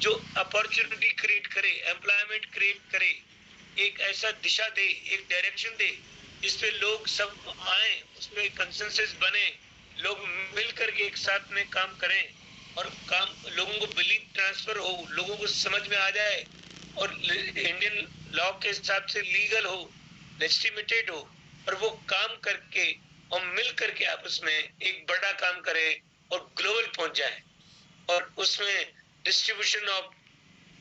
जो opportunity create करे, employment create करे, एक ऐसा दिशा दे, एक डायरेक्शन दे जिसपे लोग सब आए, उसपे कंसेंसस बने, लोग मिल करके एक साथ में काम करें और काम लोगों को बिलीव ट्रांसफर हो, लोगों को समझ में आ जाए और इंडियन लॉ के हिसाब से लीगल हो, लेजिटिमेटेड हो, और वो काम करके और मिल करके आपस में एक बड़ा काम करे और ग्लोबल पहुंच जाए। और उसमें डिस्ट्रीब्यूशन ऑफ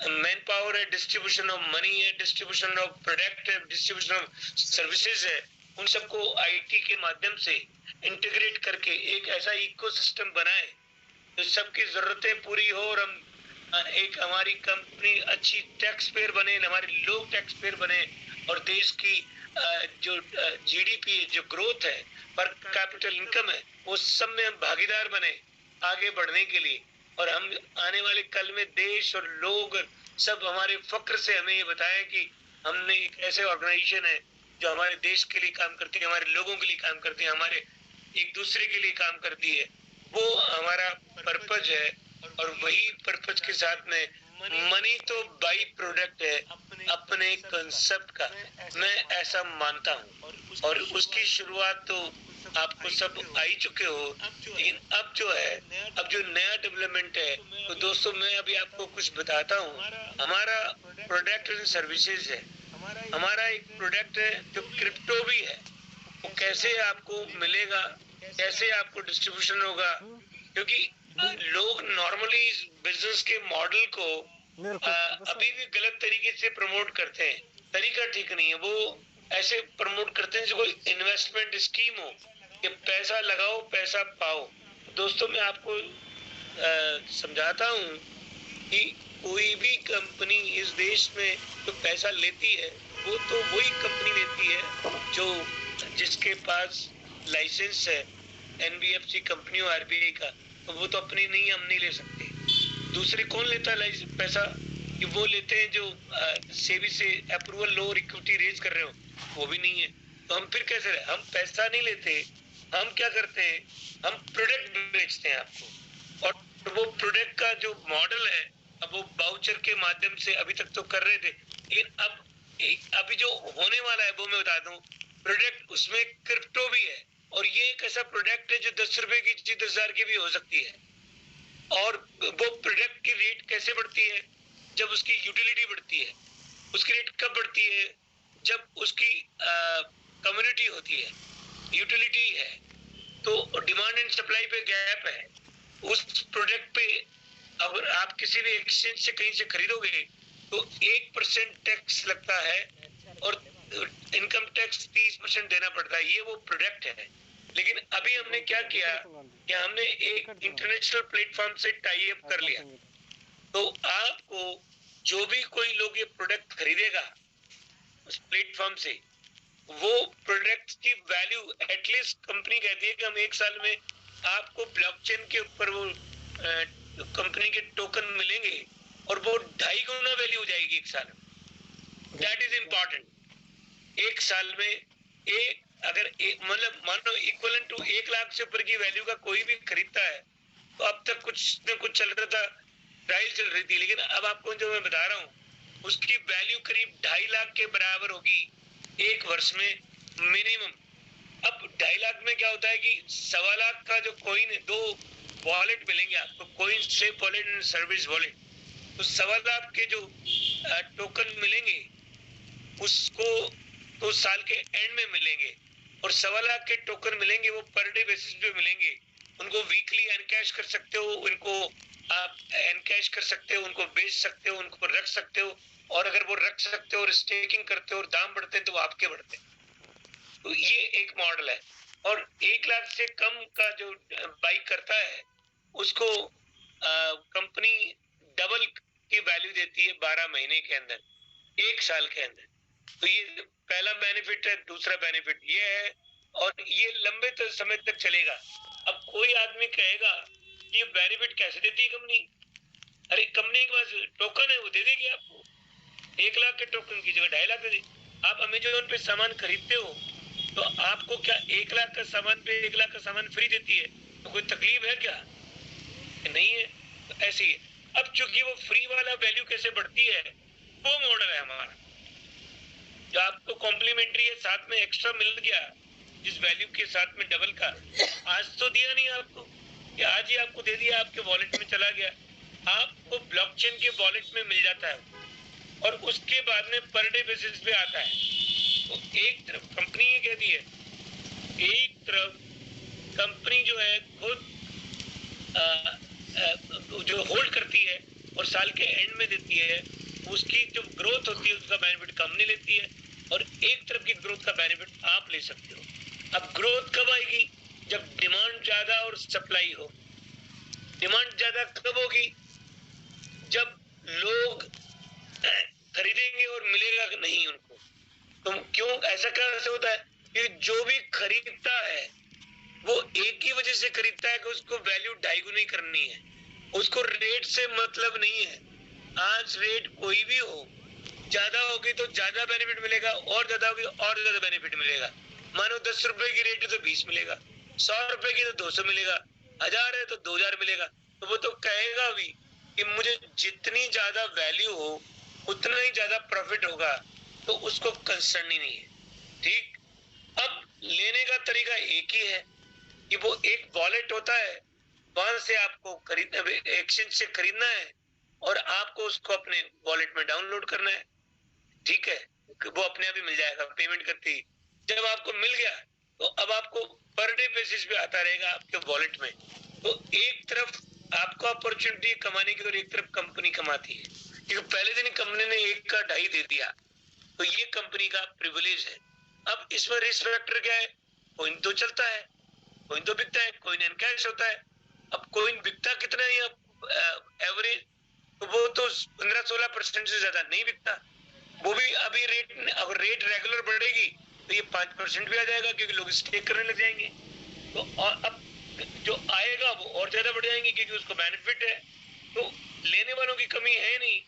मैन पावर है, डिस्ट्रीब्यूशन ऑफ मनी है, डिस्ट्रीब्यूशन ऑफ प्रोडक्ट है, डिस्ट्रीब्यूशन ऑफ सर्विसेज है, उन सबको आईटी के माध्यम से इंटीग्रेट करके एक ऐसा इकोसिस्टम बनाए तो सबकी जरूरतें पूरी हो और हम एक हमारी कंपनी अच्छी टैक्स पेयर बने, हमारे लोग टैक्स पेयर बने और देश की जो जीडीपी है, जो ग्रोथ है, पर कैपिटल इनकम है, वो सब में हम भागीदार बने आगे बढ़ने के लिए। और हम आने वाले कल में देश और लोग सब हमारे फक्र से हमें ये बताएं कि हमने एक ऐसे ऑर्गेनाइजेशन है जो हमारे देश के लिए काम करती है, हमारे लोगों के लिए काम करती है, हमारे एक दूसरे के लिए काम करती है। वो हमारा पर्पज है और वही पर्पज के साथ में मनी तो बाई प्रोडक्ट है अपने कंसेप्ट का, मैं ऐसा मानता हूँ। और उसकी शुरुआत तो आपको सब आ ही चुके हो, लेकिन अब जो है, अब जो नया डेवलपमेंट है, तो दोस्तों मैं अभी आपको कुछ बताता हूँ। हमारा प्रोडक्ट एंड सर्विसेज है, हमारा एक प्रोडक्ट है जो क्रिप्टो भी है। वो कैसे आपको मिलेगा, कैसे आपको डिस्ट्रीब्यूशन होगा, क्योंकि लोग नॉर्मली बिजनेस के मॉडल को अभी भी गलत तरीके से प्रमोट करते हैं। तरीका ठीक नहीं है, वो ऐसे प्रमोट करते हैं जो कोई इन्वेस्टमेंट स्कीम हो कि पैसा लगाओ पैसा पाओ। दोस्तों मैं आपको समझाता हूँ कि कोई भी कंपनी इस देश में जो पैसा लेती है वो तो वही कंपनी लेती है जो जिसके पास लाइसेंस है, एनबीएफसी कंपनी हो, आरबीआई का, तो वो तो अपनी नहीं, हम नहीं ले सकते। दूसरे कौन लेता है पैसा? कि वो लेते हैं जो सेबी से अप्रूवल लो और इक्विटी रेज कर रहे हो, वो भी नहीं है। तो हम फिर कैसे रहे? हम पैसा नहीं लेते, हम क्या करते हैं, हम प्रोडक्ट बेचते हैं आपको। और वो प्रोडक्ट का जो मॉडल है, अब वो वाउचर के माध्यम से अभी तक तो कर रहे थे, लेकिन अब अभी जो होने वाला है वो मैं बता दूं, प्रोडक्ट उसमें क्रिप्टो भी है। और ये एक ऐसा प्रोडक्ट है जो 10 रुपए की चीज 10,000 की भी हो सकती है। और वो प्रोडक्ट की रेट कैसे बढ़ती है? जब उसकी यूटिलिटी बढ़ती है। उसकी रेट कब बढ़ती है? जब उसकी कम्युनिटी होती है, यूटिलिटी है, तो डिमांड एंड सप्लाई पे गैप है। उस प्रोडक्ट पे अगर आप किसी भी एक्सचेंज से कहीं से खरीदोगे तो 1% टैक्स लगता है और इनकम टैक्स 30% देना पड़ता है। ये वो प्रोडक्ट है। लेकिन अभी हमने क्या किया कि हमने एक इंटरनेशनल प्लेटफॉर्म से टाई अप कर लिया। तो आपको जो भी कोई लोग ये प्रोडक्ट खरीदेगा उस प्लेटफॉर्म से, वो प्रोडक्ट की वैल्यू एटलीस्ट कंपनी कहती है कि हम एक साल में आपको ब्लॉकचेन के ऊपर वो कंपनी के टोकन मिलेंगे और वो 2.5 गुना वैल्यू हो जाएगी एक साल में। That is important. एक साल में एक अगर मतलब मानो इक्वलेंट टू 1 लाख से ऊपर की वैल्यू का कोई भी खरीदता है, तो अब तक कुछ न कुछ चल रहा था, ट्रायल चल रही थी, लेकिन अब आपको जो मैं बता रहा हूँ उसकी वैल्यू करीब 2.5 लाख के बराबर होगी एक वर्ष में मिनिमम। अब 2.5 लाख में क्या होता है कि 1.25 लाख का जो कॉइन है, 2 वॉलेट मिलेंगे आपको, coin safe wallet and service wallet. तो 1.25 लाख के जो टोकन मिलेंगे उसको तो साल के एंड में मिलेंगे, और 1.25 लाख के टोकन मिलेंगे वो पर डे बेसिस पे मिलेंगे। उनको वीकली एनकैश कर सकते हो, उनको आप एनकैश कर सकते हो, उनको बेच सकते हो, उनको रख सकते हो, और अगर वो रख सकते हो और स्टेकिंग करते हो और दाम बढ़ते हैं तो वो आपके बढ़ते हैं। तो ये एक मॉडल है। और 1 लाख से कम का जो बाई करता है उसको कंपनी डबल की वैल्यू देती है 12 महीने के अंदर, 1 साल के अंदर। तो ये पहला बेनिफिट है। दूसरा बेनिफिट ये है, और ये लंबे समय तक चलेगा। अब कोई आदमी कहेगा ये बेनिफिट कैसे देती है कंपनी? अरे कंपनी के पास टोकन है, वो दे देगी आपको। 1 लाख के टोकन की जगह 2.5 लाख दे। आप अमेजोन पे सामान खरीदते हो तो आपको क्या 1 लाख का सामान पे 1 लाख का सामान फ्री देती है? तो कोई तकलीफ है क्या? नहीं है। तो ऐसी है। अब चूंकि वो फ्री वाला वैल्यू कैसे बढ़ती है, वो मॉडल है हमारा, जो आपको कॉम्प्लीमेंट्री है, साथ में एक्स्ट्रा मिल गया जिस वैल्यू के साथ में डबल का, आज तो दिया नहीं आपको, कि आज ही आपको दे दिया, आपके वॉलेट में चला गया, आपको ब्लॉकचेन के वॉलेट में मिल जाता है और उसके बाद में पर डे बेसिस पे आता है। तो एक तरफ कंपनी ये कहती है, एक तरफ कंपनी जो है खुद जो होल्ड करती है और साल के एंड में देती है, उसकी जो ग्रोथ होती है उसका बेनिफिट कंपनी लेती है, और एक तरफ की ग्रोथ का बेनिफिट आप ले सकते हो। अब ग्रोथ कब आएगी? जब डिमांड ज्यादा और सप्लाई हो। डिमांड ज्यादा कब होगी? जब लोग खरीदेंगे और मिलेगा नहीं उनको। तो क्यों ऐसा कैसे होता है? कि जो भी खरीदता है वो एक ही वजह से खरीदता है कि उसको वैल्यू ढाई गुनी करनी है, उसको रेट से मतलब नहीं है। आज रेट कोई भी हो, ज्यादा होगी तो ज्यादा बेनिफिट मिलेगा, और ज्यादा होगी और ज्यादा बेनिफिट मिलेगा। मानो 10 रुपए की रेट है तो 20 मिलेगा, 100 रुपए की तो 200 मिलेगा, 1000 है तो 2000 मिलेगा। तो वो तो कहेगा भी कि मुझे जितनी ज्यादा वैल्यू हो उतना ही ज्यादा प्रॉफिट होगा, तो उसको कंसर्न ही नहीं है। ठीक, अब लेने का तरीका एक ही है कि वो एक वॉलेट होता है, वहां से आपको खरीदना, एक्सचेंज से खरीदना है और आपको उसको अपने वॉलेट में डाउनलोड करना है। ठीक है, वो अपने आप ही मिल जाएगा पेमेंट करते ही। जब आपको मिल गया तो अब आपको पर डे बेसिस पे आता रहेगा आपके वॉलेट में। तो एक तरफ आपको अपॉर्चुनिटी कमाने की और एक तरफ कंपनी कमाती है, क्योंकि पहले दिन कंपनी ने 1 का 2.5 दे दिया, तो ये कंपनी का प्रिविलेज है। अब इसमें रिस्क फैक्टर क्या है? कोइन तो चलता है, कोइन तो बिकता है, कोइन एनकैश होता है। अब कोइन बिकता कितना है एवरेज? तो वो तो 15-16% से ज्यादा नहीं बिकता। वो भी अभी रेट, अगर रेट रेगुलर बढ़ेगी तो ये 5% भी आ जाएगा, क्योंकि लोग स्टेक करने लग जाएंगे। तो और अब जो आएगा वो और ज्यादा बढ़ जाएंगे, क्योंकि उसको बेनिफिट है। तो लेने वालों की कमी है नहीं,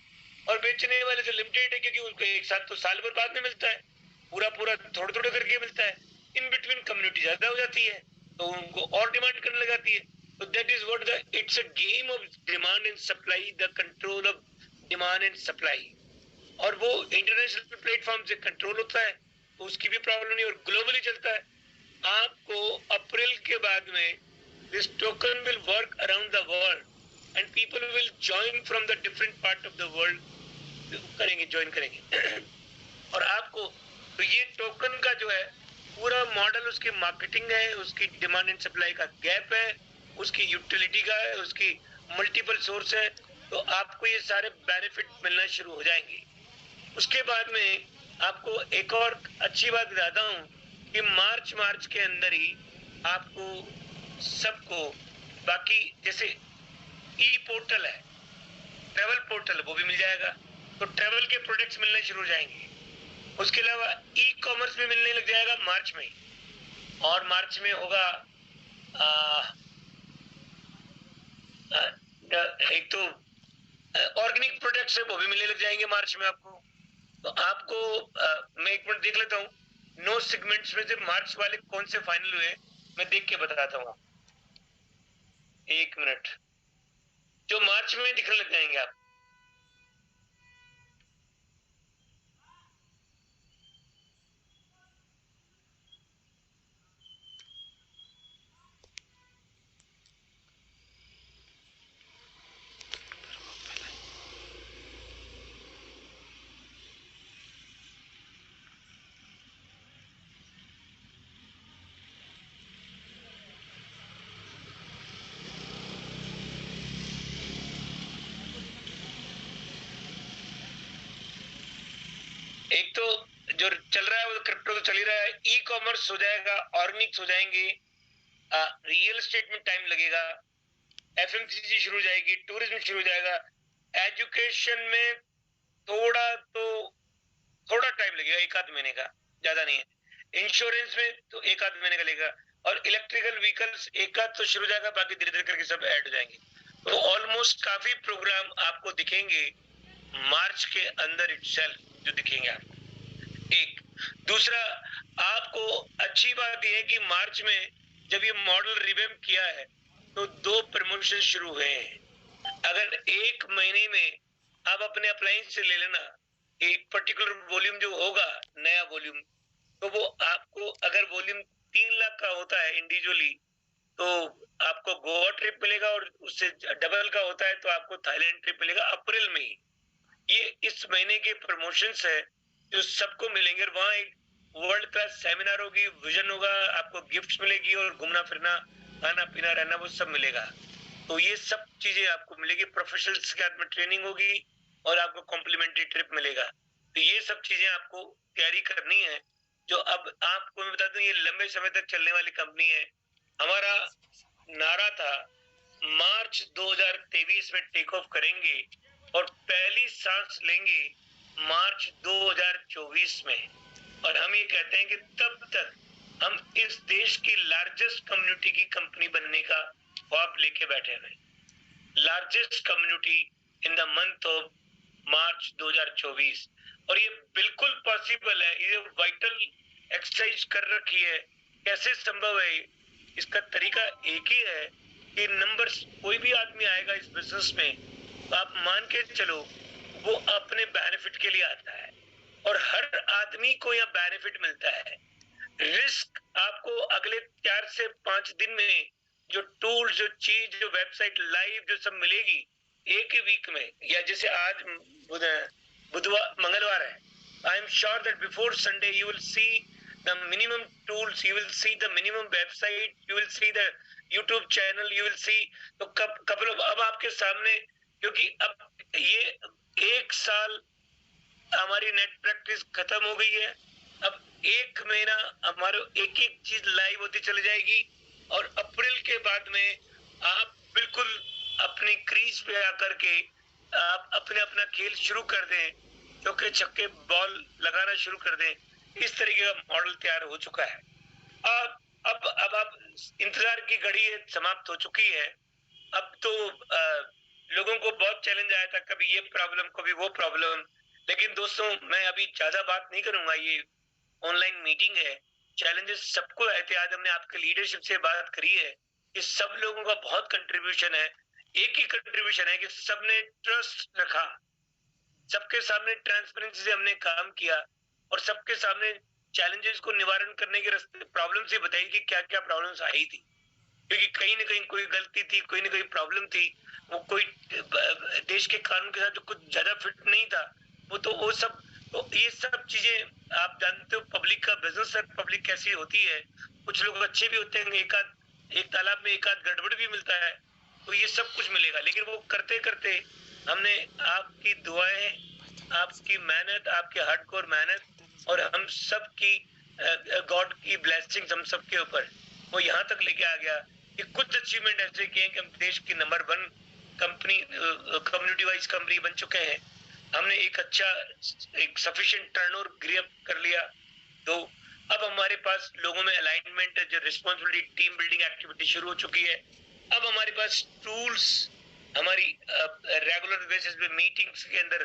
और बेचने वाले जो लिमिटेड है, क्योंकि उनको एक साथ तो साल भर बाद में मिलता है, पूरा पूरा थोड़ा थोड़ा करके मिलता है। इन बिटवीन कम्युनिटी ज्यादा हो जाती है तो उनको और डिमांड करने लगाती है। तो that is what the, it's a game of demand and supply, the control of demand and supply. और वो इंटरनेशनल प्लेटफॉर्म से कंट्रोल होता है, तो उसकी भी प्रॉब्लम नहीं, और ग्लोबली चलता है। आपको अप्रैल के बाद में this token will work around the world and people will join from the different part of the world, करेंगे, ज्वाइन करेंगे। और आपको तो ये टोकन का जो है पूरा मॉडल, उसकी मार्केटिंग है, उसकी डिमांड एंड सप्लाई का गैप है, उसकी यूटिलिटी का है, उसकी मल्टीपल सोर्स है, तो आपको ये सारे बेनिफिट मिलना शुरू हो जाएंगे। उसके बाद में आपको एक और अच्छी बात बताता हूँ कि मार्च के अंदर ही आपको सबको, बाकी जैसे ई पोर्टल है, ट्रेवल पोर्टल, वो भी मिल जाएगा। तो ट्रेवल के प्रोडक्ट्स मिलने शुरू हो जाएंगे। उसके अलावा ई कॉमर्स भी मिलने लग जाएगा मार्च में, और मार्च में होगा एक तो ऑर्गेनिक प्रोडक्ट्स है, वो भी मिलने लग जाएंगे मार्च में आपको। तो आपको मैं एक मिनट देख लेता हूँ नो सेगमेंट्स में से मार्च वाले कौन से फाइनल हुए, मैं देख के बताता हूँ। एक मिनट, जो मार्च में दिखने लग जाएंगे आप। एक तो जो चल रहा है वो क्रिप्टो तो चल ही रहा है, ई कॉमर्स हो जाएगा, ऑर्गेनिक्स हो जाएंगे, रियल एस्टेट में टाइम लगेगा, एफएमसीजी शुरू हो जाएगी, टूरिज्म शुरू हो जाएगा, एजुकेशन में थोड़ा टाइम लगेगा, 1 आध महीने का, ज्यादा नहीं है। इंश्योरेंस में तो 1 आध महीने का लगेगा, और इलेक्ट्रिकल व्हीकल्स 1 आध तो शुरू हो जाएगा, बाकी धीरे धीरे करके सब ऐड हो जाएंगे। तो ऑलमोस्ट काफी प्रोग्राम आपको दिखेंगे मार्च के अंदर इटसेल्फ, जो दिखेंगे आपको। एक दूसरा, आपको अच्छी बात यह है कि मार्च में जब ये मॉडल रिवैम्प किया है तो 2 प्रमोशन शुरू हुए हैं। अगर एक महीने में आप अपने अप्लायंस से ले लेना, एक पर्टिकुलर वॉल्यूम जो होगा, नया वॉल्यूम, तो वो आपको अगर वॉल्यूम 3 लाख का होता है इंडिविजुअली, तो आपको गोवा ट्रिप मिलेगा, और उससे डबल का होता है तो आपको थाईलैंड ट्रिप मिलेगा अप्रैल में ही। ये इस महीने के प्रमोशंस है जो सबको मिलेंगे। वहां एक वर्ल्ड क्लास सेमिनार होगी, विजन होगा, आपको गिफ्ट्स मिलेगी, और घूमना फिरना, खाना पीना रहना वो सब मिलेगा। तो ये सब चीजें आपको मिलेगी, प्रोफेशनल्स के हाथ में ट्रेनिंग होगी, और आपको कॉम्प्लीमेंट्री ट्रिप मिलेगा। तो ये सब चीजें आपको तैयारी करनी है। जो अब आपको मैं बता दूं, ये लंबे समय तक चलने वाली कंपनी है। हमारा नारा था मार्च 2023 में टेक ऑफ करेंगे और पहली सांस लेंगे मार्च 2024 में। और हम ये कहते हैं कि तब तक हम इस देश की लार्जेस्ट कम्युनिटी की कंपनी बनने का ख्वाब लेके बैठे हुए। Largest community in the month of March 2024, और ये बिल्कुल पॉसिबल है। ये वाइटल एक्सरसाइज कर रखी है। कैसे संभव है? इसका तरीका एक ही है कि नंबर्स, कोई भी आदमी आएगा इस बिजनेस में, तो आप मान के चलो वो अपने बेनिफिट के लिए आता है, और हर आदमी को यह बेनिफिट मिलता है। रिस्क आपको अगले 4 से 5 दिन में जो टूल, जो चीज, जो वेबसाइट लाइव जो सब मिलेगी एक ही वीक में, या जैसे आज बुधवार मंगलवार है, I am sure that before Sunday you will see the minimum tools, you will see the minimum website, you will see the YouTube channel, you will see। तो कब अब आपके सामने, क्योंकि अब ये 1 साल हमारी नेट प्रैक्टिस खत्म हो गई है। अब 1 महीना हमारे एक एक चीज लाइव होती चली जाएगी, और अप्रैल के बाद में आप बिल्कुल अपनी क्रीज पे आकर के आप अपने अपना खेल शुरू कर दें, चौके छक्के बॉल लगाना शुरू कर दें। इस तरीके का मॉडल तैयार हो चुका है। अब आप इंतजार की घड़ी समाप्त हो चुकी है। अब तो लोगों को बहुत चैलेंज आया था, कभी ये प्रॉब्लम, कभी वो प्रॉब्लम। लेकिन दोस्तों, मैं अभी ज्यादा बात नहीं करूंगा, ये ऑनलाइन मीटिंग है। चैलेंजेस सबको आए थे। आज हमने आपके लीडरशिप से बात करी है कि सब लोगों का बहुत कंट्रीब्यूशन है। एक ही कंट्रीब्यूशन है कि सबने ट्रस्ट रखा, सबके सामने ट्रांसपेरेंसी से हमने काम किया, और सबके सामने चैलेंजेस को निवारण करने के रास्ते, प्रॉब्लम से बताई कि क्या क्या प्रॉब्लम्स आई थी। क्योंकि कहीं ना कहीं कोई गलती थी, कोई ना कोई प्रॉब्लम थी, वो कोई देश के कानून के साथ कुछ ज्यादा फिट नहीं था, वो सब। तो ये सब चीजें आप जानते हो, पब्लिक का बिजनेस है, पब्लिक कैसी होती है। कुछ लोग अच्छे भी होते हैं, एक तालाब में एक आध गड़बड़ भी मिलता है। तो ये सब कुछ मिलेगा, लेकिन वो करते करते हमने आपकी दुआएं, आपकी मेहनत, आपकी हार्डकोर मेहनत, और हम सब की गॉड की ब्लेसिंग्स हम सबके ऊपर, वो यहाँ तक लेके आ गया कि कुछ अचीवमेंट ऐसे किए कि हम देश की number 1 company, community wise company बन चुके हैं। हमने एक अच्छा, एक सफिशिएंट टर्नओवर क्रिएट कर लिया। तो अब हमारे पास लोगों में अलाइनमेंट है, जो रिस्पॉन्सिबिलिटी, टीम बिल्डिंग एक्टिविटी शुरू हो चुकी है। अब हमारे पास टूल्स, हमारी रेगुलर बेसिस पे मीटिंग्स के अंदर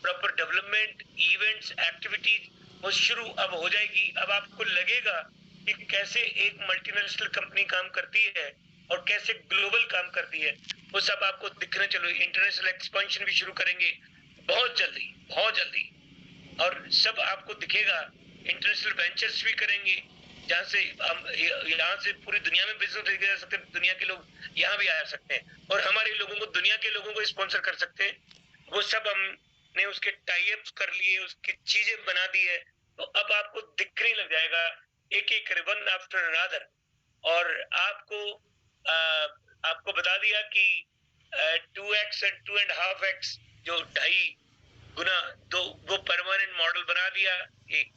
प्रॉपर डेवलपमेंट, इवेंट्स, एक्टिविटीज वो शुरू अब हो जाएगी। अब आपको लगेगा कि कैसे एक मल्टीनेशनल कंपनी काम करती है और कैसे ग्लोबल काम करती है, वो सब आपको दिखने चलो। इंटरनेशनल एक्सपेंशन भी शुरू करेंगे बहुत जल्दी, बहुत जल्दी, और सब आपको दिखेगा। इंटरनेशनल वेंचर्स भी करेंगे, जहाँ से हम यहाँ से पूरी दुनिया में बिजनेस लेके जा सकते हैं। दुनिया के लोग यहाँ भी आ सकते हैं, और हमारे लोगों को, दुनिया के लोगों को स्पॉन्सर कर सकते हैं। वो सब हमने उसके टाई अप्स कर लिए, उसकी चीजें बना दी है। तो अब आपको दिखने लग जाएगा एक एक वन आफ्टर अनदर। और आपको बता दिया कि 2x एंड 2.5x, जो 2.5 गुना, दो, वो परमानेंट मॉडल बना दिया एक।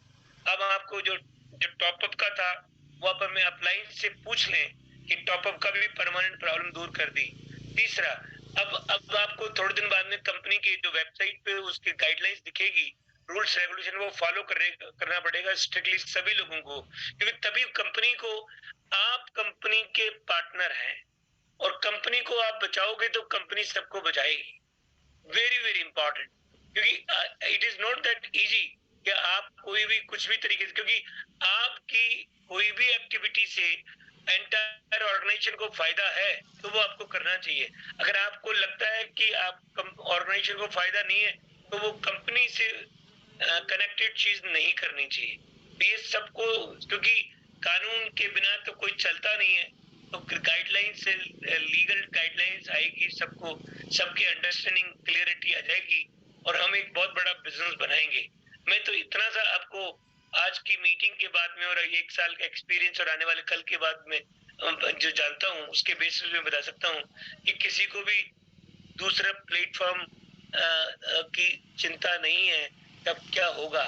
अब आपको जो जो टॉपअप का था, वो आप हमें अप्लायंस से पूछ लें कि टॉपअप का भी परमानेंट प्रॉब्लम दूर कर दी। तीसरा, अब आपको थोड़े दिन बाद में कंपनी की जो वेबसाइट पे उसकी गाइडलाइंस दिखेगी, रूल्स रेगुलेशन, वो फॉलो करना पड़ेगा स्ट्रिक्टली सभी लोगों को, क्योंकि तभी कंपनी को, आप कंपनी के पार्टनर हैं, और कंपनी को आप बचाओगे तो कंपनी सबको बचाएगी। वेरी वेरी इंपॉर्टेंट, क्योंकि it is not that easy कि आप कोई भी कुछ भी तरीके से, क्योंकि आपकी कोई भी एक्टिविटी से एंटायर ऑर्गेनाइजेशन को फायदा है तो वो आपको करना चाहिए। अगर आपको लगता है कि आप ऑर्गेनाइजेशन को फायदा नहीं है तो वो कंपनी से कनेक्टेड चीज नहीं करनी चाहिए। तो ये सबको, क्योंकि कानून के बिना तो कोई चलता नहीं है, तो गाइडलाइन से लीगल गाइडलाइंस आएगी, सबको सबकी अंडरस्टैंडिंग क्लियरिटी आ जाएगी और हम एक बहुत बड़ा बिजनेस बनाएंगे। मैं तो इतना सा आपको आज की मीटिंग के बाद में और 1 साल का एक्सपीरियंस और आने वाले कल के बाद में जो जानता हूँ उसके बेसिस में बता सकता हूँ कि किसी को भी दूसरा प्लेटफॉर्म की चिंता नहीं है कब क्या होगा।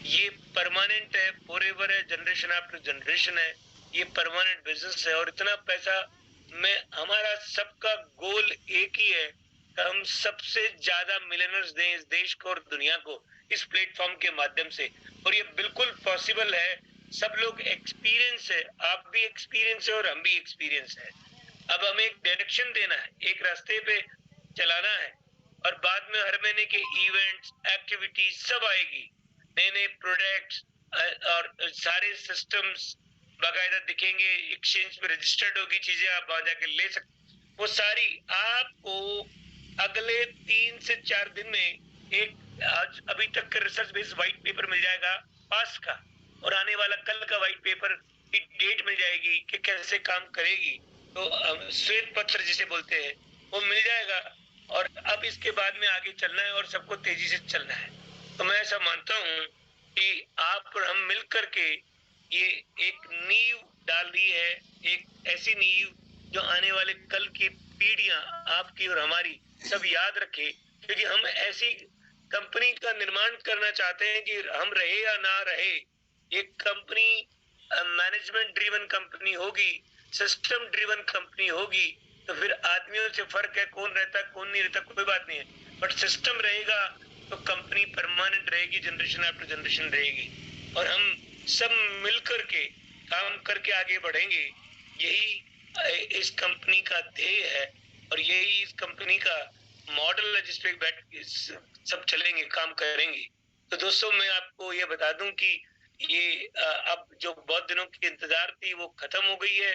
ये परमानेंट है, फॉरएवर है, जनरेशन आफ्टर जनरेशन है, ये परमानेंट बिजनेस है। और इतना पैसा में हमारा सबका गोल एक ही है, हम सबसे ज्यादा मिलियनर्स दें इस देश को और दुनिया को इस प्लेटफॉर्म के माध्यम से। और ये बिल्कुल पॉसिबल है, सब लोग एक्सपीरियंस है, आप भी एक्सपीरियंस है और हम भी एक्सपीरियंस है। अब हमें एक डायरेक्शन देना है, एक रास्ते पे चलाना है और बाद में हर महीने के इवेंट्स एक्टिविटीज सब आएगी, नए नए प्रोडक्ट्स और सारे सिस्टम्स बाकायदा दिखेंगे, एक्सचेंज पे रजिस्टर्ड होगी चीजें, आप वहां जाके ले सकते। वो सारी आपको अगले 3 से 4 दिन में एक आज अभी तक का रिसर्च बेस्ड व्हाइट पेपर मिल जाएगा पास का, और आने वाला कल का व्हाइट पेपर की डेट मिल जाएगी कि कैसे काम करेगी। तो श्वेत पत्र जिसे बोलते हैं वो मिल जाएगा। और अब इसके बाद में आगे चलना है और सबको तेजी से चलना है। तो मैं ऐसा मानता हूँ कि आप और हम मिल करके ये एक नींव डाल रही है, एक ऐसी नींव जो आने वाले कल की पीढ़ियां आपकी और हमारी सब याद रखे। क्योंकि हम ऐसी कंपनी का निर्माण करना चाहते हैं कि हम रहे या ना रहे, एक कंपनी मैनेजमेंट ड्रिवन कंपनी होगी, सिस्टम ड्रिवन कंपनी होगी। तो फिर आदमियों से फर्क है, कौन रहता कौन नहीं रहता कोई बात नहीं है, बट सिस्टम रहेगा तो कंपनी परमानेंट रहेगी, जनरेशन आफ्टर जनरेशन रहेगी। और हम सब मिलकर के काम करके आगे बढ़ेंगे, यही इस कंपनी का ध्येय है और यही इस कंपनी का मॉडल है जिसपे बैठ सब चलेंगे, काम करेंगे। तो दोस्तों मैं आपको ये बता दूं कि ये अब जो बहुत दिनों की इंतजार थी वो खत्म हो गई है।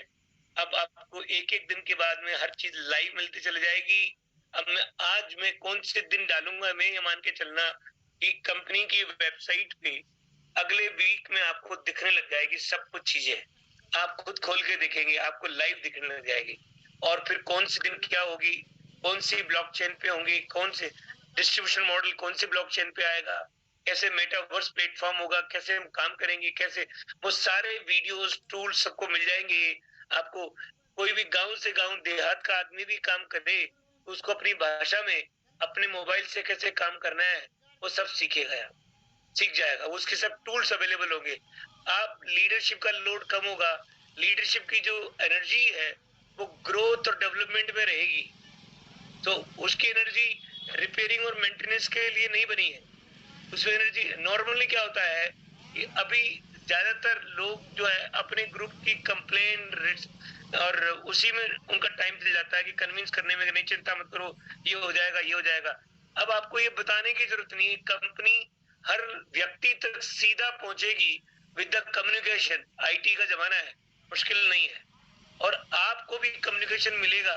अब आपको एक एक दिन के बाद में हर चीज लाइव मिलती चली जाएगी। अब मैं कौन से दिन डालूंगा, मैं ये मान के चलना कि कंपनी की वेबसाइट पे अगले वीक में आपको दिखने लग जाएगी सब कुछ चीजें, आप खुद खोल के देखेंगे, आपको लाइव दिखने लग जाएगी। और फिर कौन से दिन क्या होगी, कौन सी ब्लॉकचेन पे होंगी, कौन से डिस्ट्रीब्यूशन मॉडल कौन से ब्लॉकचेन पे आएगा, कैसे मेटावर्स प्लेटफॉर्म होगा, कैसे हम काम करेंगे, कैसे वो सारे वीडियोस टूल्स सबको मिल जाएंगे। आपको कोई भी गांव से गांव देहात का आदमी भी काम करे, उसको अपनी भाषा में अपने मोबाइल से कैसे काम करना है वो सब सीख जाएगा, उसके सब टूल्स अवेलेबल होंगे। आप लीडरशिप का लोड कम होगा, लीडरशिप की जो एनर्जी है वो ग्रोथ और डेवलपमेंट में रहेगी। तो उसकी एनर्जी रिपेयरिंग और मेंटेनेंस के लिए नहीं बनी है। उसमें एनर्जी नॉर्मली क्या होता है कि अभी ज्यादातर लोग जो है अपने ग्रुप की कंप्लेन और उसी में उनका टाइम चल जाता है कि कन्विंस करने में, नहीं चिंता मत करो ये हो जाएगा ये हो जाएगा। अब आपको ये बताने की जरूरत नहीं है, कंपनी हर व्यक्ति तक सीधा पहुंचेगी विद द कम्युनिकेशन। आईटी का जमाना है, मुश्किल नहीं है और आपको भी कम्युनिकेशन मिलेगा।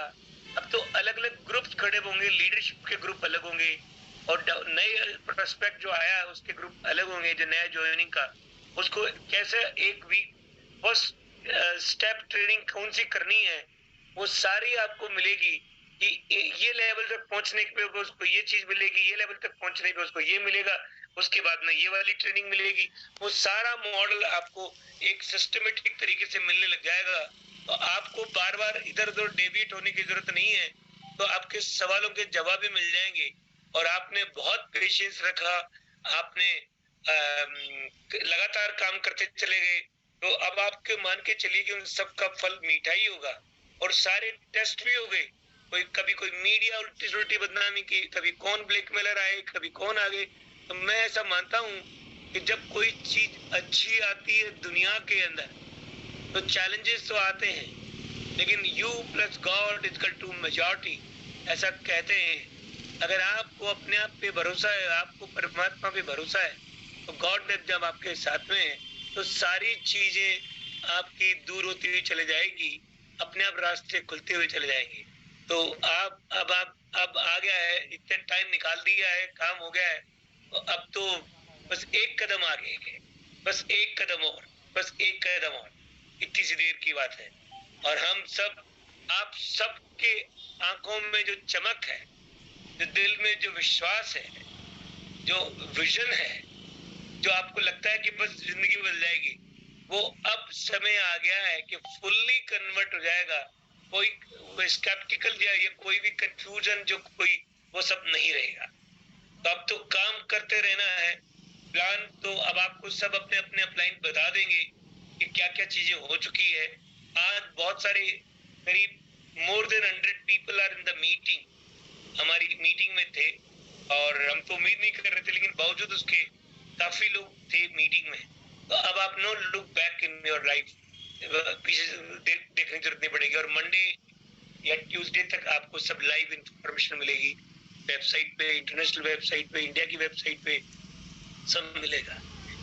अब तो अलग अलग ग्रुप्स खड़े होंगे, लीडरशिप के ग्रुप अलग होंगे और नए प्रोस्पेक्ट जो आया है उसके ग्रुप अलग होंगे, जो नया ज्वाइनिंग का उसको कैसे एक वीक फर्स्ट स्टेप ट्रेनिंग कौन सी करनी है वो सारी आपको मिलेगी कि ये लेवल तक पहुंचने पे उसको ये चीज मिलेगी, ये लेवल तक पहुंचने पे उसको ये मिलेगा, उसके बाद में ये वाली ट्रेनिंग मिलेगी। वो सारा मॉडल आपको एक सिस्टमेटिक तरीके से मिलने लग जाएगा। तो आपको बार बार इधर उधर डेविएट होने की जरूरत नहीं है, तो आपके सवालों के जवाब भी मिल जाएंगे। और आपने बहुत पेशेंस रखा, आपने लगातार काम करते चले गए, तो अब आपके मान के चलिए कि उन सबका फल मीठा ही होगा। और सारे टेस्ट भी हो गए, कभी कोई मीडिया उल्टी सुल्टी बदनामी की, कभी कौन ब्लैकमेलर आए, कभी कौन आ गए। तो मैं ऐसा मानता हूँ कि जब कोई चीज अच्छी आती है दुनिया के अंदर तो चैलेंजेस तो आते हैं, लेकिन you plus God equal to majority ऐसा कहते हैं। अगर आपको अपने आप पे भरोसा है, आपको परमात्मा पे भरोसा है, तो गॉड जब आपके साथ में है तो सारी चीजें आपकी दूर होती हुई चले जाएगी, अपने आप रास्ते खुलते हुए चले जाएंगे। तो आप अब आ गया है, इतने टाइम निकाल दिया है, काम हो गया है, तो अब तो बस एक कदम आगे है, बस एक कदम और, बस एक कदम और, इतनी सी देर की बात है। और हम सब, आप सबके आंखों में जो चमक है, जो दिल में जो विश्वास है, जो विजन है, जो आपको लगता है कि बस जिंदगी बदल जाएगी, वो अब समय आ गया है कि फुल्ली कन्वर्ट हो जाएगा। कोई स्केप्टिकल या कोई भी कंफ्यूजन जो कोई, वो सब नहीं रहेगा। तो अब तो काम करते रहना है। प्लान तो अब आपको सब अपने अपने अपलाइन बता देंगे कि क्या क्या चीजें हो चुकी है। आज बहुत सारे, करीब more than 100 people are in the meeting, हमारी मीटिंग में थे, और हम तो उम्मीद नहीं कर रहे थे, लेकिन बावजूद उसके काफी लोग थे मीटिंग में। तो अब आप no look back in your life, पीछे देखने की जरूरत नहीं पड़ेगी। और मंडे या ट्यूसडे तक आपको सब लाइव इंफॉर्मेशन मिलेगी, वेबसाइट पे, इंटरनेशनल वेबसाइट पे, इंडिया की वेबसाइट पे सब मिलेगा।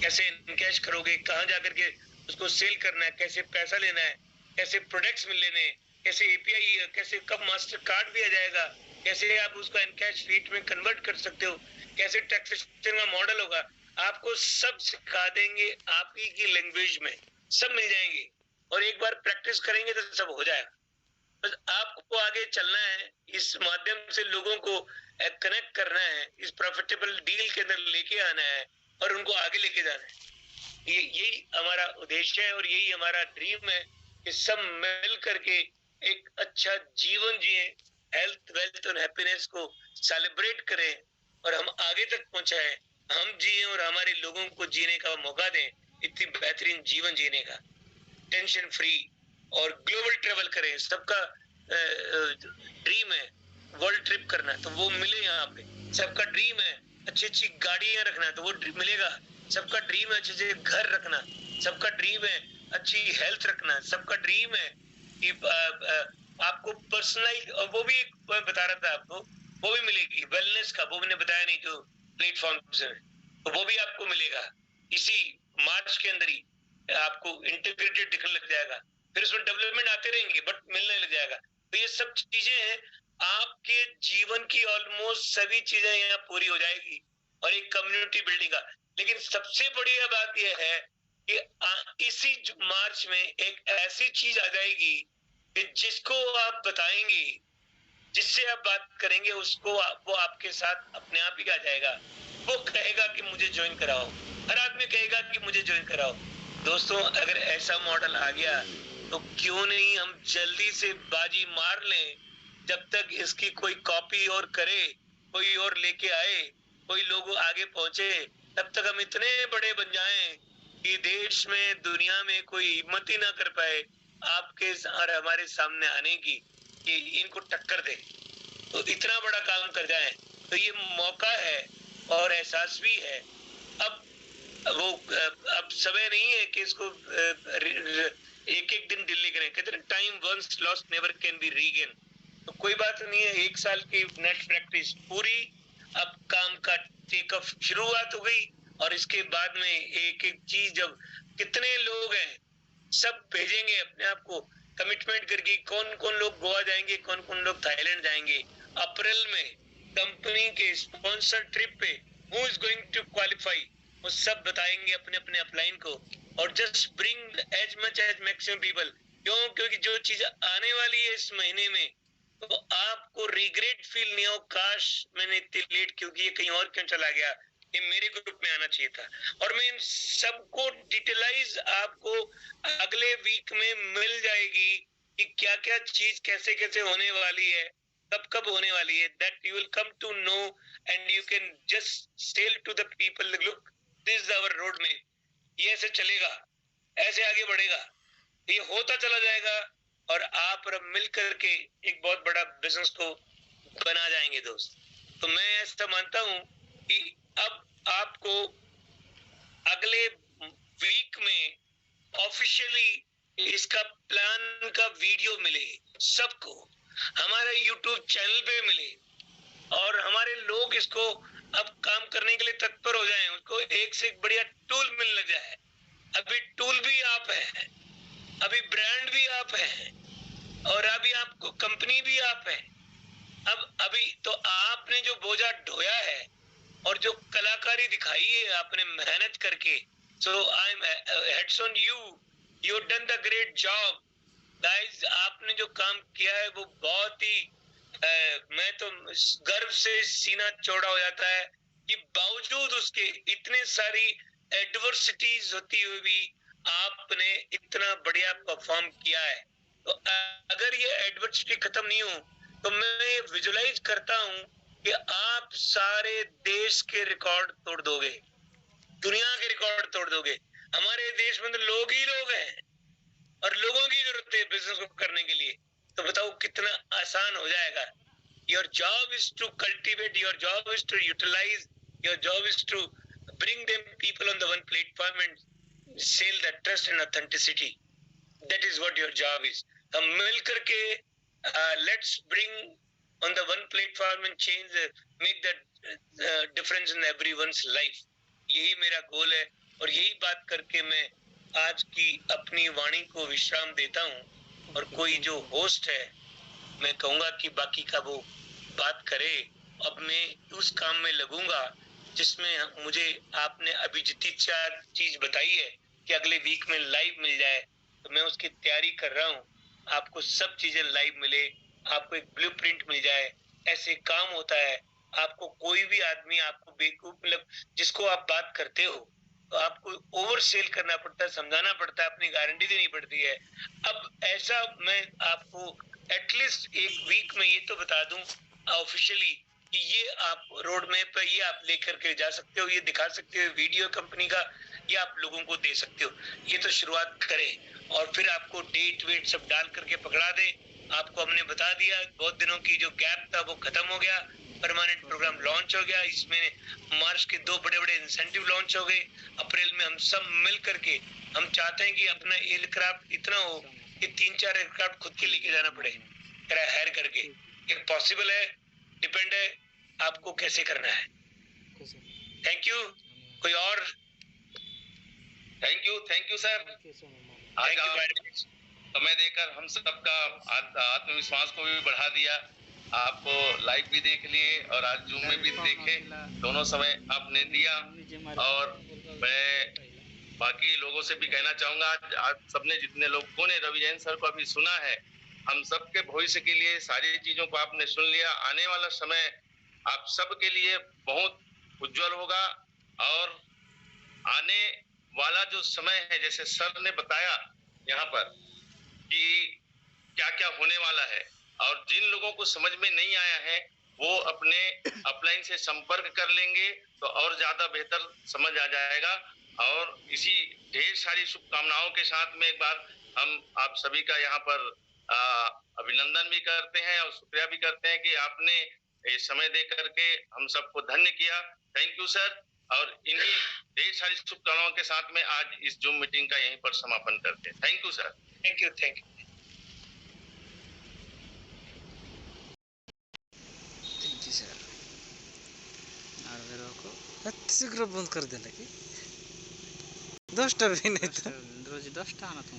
कैसे इनकैश करोगे, कहाँ जाकर के उसको सेल करना है, कैसे पैसा लेना है, कैसे प्रोडक्ट्स मिल लेने, कैसे एपीआई, कैसे कब मास्टर कार्ड भी आ जाएगा, कैसे आप उसको इनकैश रेट में कन्वर्ट कर सकते हो, कैसे टैक्सेशन का मॉडल होगा, आपको सब सिखा देंगे, आप ही की लैंग्वेज में सब मिल जाएंगे। और एक बार प्रैक्टिस करेंगे तो सब हो जाएगा। बस आपको आगे चलना है, इस माध्यम से लोगों को कनेक्ट करना है, इस प्रॉफिटेबल डील के अंदर लेके आना है और उनको आगे लेके जाना है। यही हमारा उद्देश्य है और यही हमारा ड्रीम है कि सब मिल करके एक अच्छा जीवन जिए, हेल्थ, वेल्थ और हैप्पीनेस को सेलिब्रेट करें और हम आगे तक पहुंचाएं, हम जिए और हमारे लोगों को जीने का मौका दें, इतनी बेहतरीन जीवन जीने का, टेंशन फ्री, और ग्लोबल ट्रेवल करें। सबका ड्रीम है वर्ल्ड ट्रिप करना, तो वो मिले यहाँ पे। सबका ड्रीम है अच्छी अच्छी गाड़ियां रखना, तो वो मिलेगा। सबका ड्रीम है अच्छे से घर रखना, सबका ड्रीम है अच्छी हेल्थ रखना, सबका ड्रीम है कि आपको पर्सनलाइज, और वो भी एक मैं बता रहा था आपको, वो भी मिलेगी वेलनेस का, वो मैंने बताया नहीं जो प्लेटफॉर्म से, तो वो भी आपको मिलेगा इसी मार्च के अंदर ही। आपको इंटीग्रेटेड दिखने लग जाएगा, फिर उसमें डेवलपमेंट आते रहेंगे बट मिलने लग जाएगा। तो ये सब चीजें हैं, आपके जीवन की ऑलमोस्ट सभी चीजें यहाँ पूरी हो जाएगी और एक कम्युनिटी बिल्डिंग का। लेकिन सबसे बढ़िया बात यह है कि इसी मार्च में एक ऐसी चीज आ जाएगी कि जिसको आप बताएंगे, जिससे आप बात करेंगे, उसको वो आपके साथ अपने आप ही आ जाएगा। वो कहेगा कि मुझे ज्वाइन कराओ, हर आदमी कहेगा कि मुझे ज्वाइन कराओ। दोस्तों, अगर ऐसा मॉडल आ गया तो क्यों नहीं हम जल्दी से बाजी मार लें। जब तक इसकी कोई कॉपी और करे, कोई और लेके आए, कोई लोग आगे पहुंचे, तब तक हम इतने बड़े बन जाएं कि देश में, दुनिया में कोई हिम्मत ही ना कर पाए आपके और हमारे सामने आने की, कि इनको टक्कर दे, तो इतना बड़ा काम कर जाए। तो ये मौका है और एहसास भी है। अब वो अब समय नहीं है कि इसको एक एक दिन डिले करें। कहते हैं time once lost never can be regain. तो कोई बात नहीं है, एक साल की नेट प्रैक्टिस पूरी, अब काम का टेक ऑफ शुरुआत हो गई। और इसके बाद में एक एक चीज, जब कितने लोग हैं सब भेजेंगे अपने आप को कमिटमेंट करके, कौन कौन लोग गोवा जाएंगे, कौन कौन लोग थाईलैंड जाएंगे अप्रैल में कंपनी के स्पॉन्सर ट्रिप पे, who is going to qualify, वो सब बताएंगे अपने अपने अपलाइन को। और just bring as much as maximum people. क्यों? क्योंकि जो चीज आने वाली है इस महीने में, तो आपको रिग्रेट फील नहीं हो, काश मैंने इतनी लेट क्यों की, कहीं और क्यों चला गया, ये मेरे ग्रुप में आना चाहिए था। और मैं इन सबको डिटेलाइज आपको अगले वीक में मिल जाएगी कि क्या क्या चीज कैसे कैसे होने वाली है, कब कब होने वाली है। That you will come to know and you can just tell to the people, look this is our road map, ये ऐसे चलेगा, ऐसे आगे बढ़ेगा, ये होता चला जाएगा और आप और मिल करके एक बहुत बड़ा बिजनेस को बना जाएंगे दोस्त। तो मैं ऐसा मानता हूं कि अब आपको अगले वीक में ऑफिशियली इसका प्लान का वीडियो मिले, सबको हमारे यूट्यूब चैनल पे मिले, और हमारे लोग इसको अब काम करने के लिए तत्पर हो जाएं, उसको एक से एक बढ़िया टूल मिलने लग जाए। अभी टूल भी आप हैं, अभी ब्रांड भी आप हैं और अभी आपको कंपनी भी आप है। अब अभी तो आपने जो बोझा ढोया है और जो कलाकारी दिखाई है आपने मेहनत करके, so I am heads on you, you done the great job guys. आपने जो काम किया है वो बहुत ही मैं तो गर्व से सीना चौड़ा हो जाता है कि बावजूद उसके इतने सारी एडवर्सिटीज होती हुई भी आपने इतना बढ़िया परफॉर्म किया है। तो अगर ये एडवर्सिटी खत्म नहीं हो तो मैं ये विजुलाइज करता हूँ कि आप सारे देश के रिकॉर्ड तोड़ दोगे, दुनिया के रिकॉर्ड तोड़ दोगे। हमारे देश में तो लोग ही लोग हैं और लोगों की जरूरत है बिजनेस को करने के लिए, तो बताओ कितना आसान हो जाएगा। Your job is to cultivate, your job is to utilise, your job is to bring them people on the one platform and sell the trust and authenticity. That is what your job is. हम मिल करके let's bring on the one platform and change, make the difference in everyone's life. यही मेरा गोल है और यही बात करके मैं आज की अपनी वाणी को विश्राम देता हूँ। और कोई जो होस्ट है मैं कहूंगा कि बाकी का वो बात करे। अब मैं उस काम में लगूंगा जिसमें मुझे आपने अभी जितनी चार चीज बताई है कि अगले वीक में लाइव मिल जाए, तो मैं उसकी तैयारी कर रहा हूँ। आपको सब चीजें लाइव मिले, आपको एक ब्लूप्रिंट मिल जाए, ऐसे काम होता है। आपको कोई भी आदमी आपको बेवकूफ मतलब जिसको आप बात करते हो तो आपको ओवर सेल करना पड़ता है, समझाना पड़ता है, अपनी गारंटी देनी पड़ती है। अब ऐसा मैं आपको एटलीस्ट एक वीक में ये तो बता दूं ऑफिशियली कि ये आप रोड मैप पे ये आप लेकर के जा सकते हो, ये दिखा सकते हो वीडियो कंपनी का, ये आप लोगों को दे सकते हो। ये तो शुरुआत करें और फिर आपको डेट वेट सब डाल करके पकड़ा दे। आपको हमने बता दिया, बहुत दिनों की जो गैप था वो खत्म हो गया, परमानेंट प्रोग्राम लॉन्च हो गया। इसमें मार्च के 2 बड़े-बड़े इंसेंटिव लॉन्च हो गए। अप्रैल में हम सब मिल करके हम चाहते हैं कि अपना एयरक्राफ्ट इतना हो कि 3-4 एयरक्राफ्ट खुद के लेके जाना पड़े हायर करके। ये पॉसिबल है, डिपेंड है आपको कैसे करना है। Thank you. कोई और? Thank you sir. आज आप समय देकर हम सबका आत्मविश्वास को भी बढ़ा दिया। आपको लाइव भी देख लिए और आज जूम में भी देखे, दोनों समय आपने दिया। और मैं बाकी लोगों से भी कहना चाहूंगा, आज सबने जितने लोगों ने रवि जैन सर को अभी सुना है, हम सबके भविष्य के लिए सारी चीजों को आपने सुन लिया। आने वाला समय आप सबके लिए बहुत उज्जवल होगा और आने वाला जो समय है, जैसे सर ने बताया यहाँ पर कि क्या क्या होने वाला है, और जिन लोगों को समझ में नहीं आया है वो अपने अपलाइन से संपर्क कर लेंगे तो और ज्यादा बेहतर समझ आ जाएगा। और इसी ढेर सारी शुभकामनाओं के साथ में एक बार हम आप सभी का यहाँ पर अभिनंदन भी करते हैं और शुक्रिया भी करते हैं कि आपने ये समय दे करके हम सबको धन्य किया। Thank you sir. और इन्हीं ढेर सारी शुभकामनाओं के साथ में आज इस जूम मीटिंग का यहीं पर समापन करते हैं। Thank you sir. Thank you. Thank you sir. शीघ्र बंद कर देना कि 10टा भी नहीं तो रोज 10टा आना तुम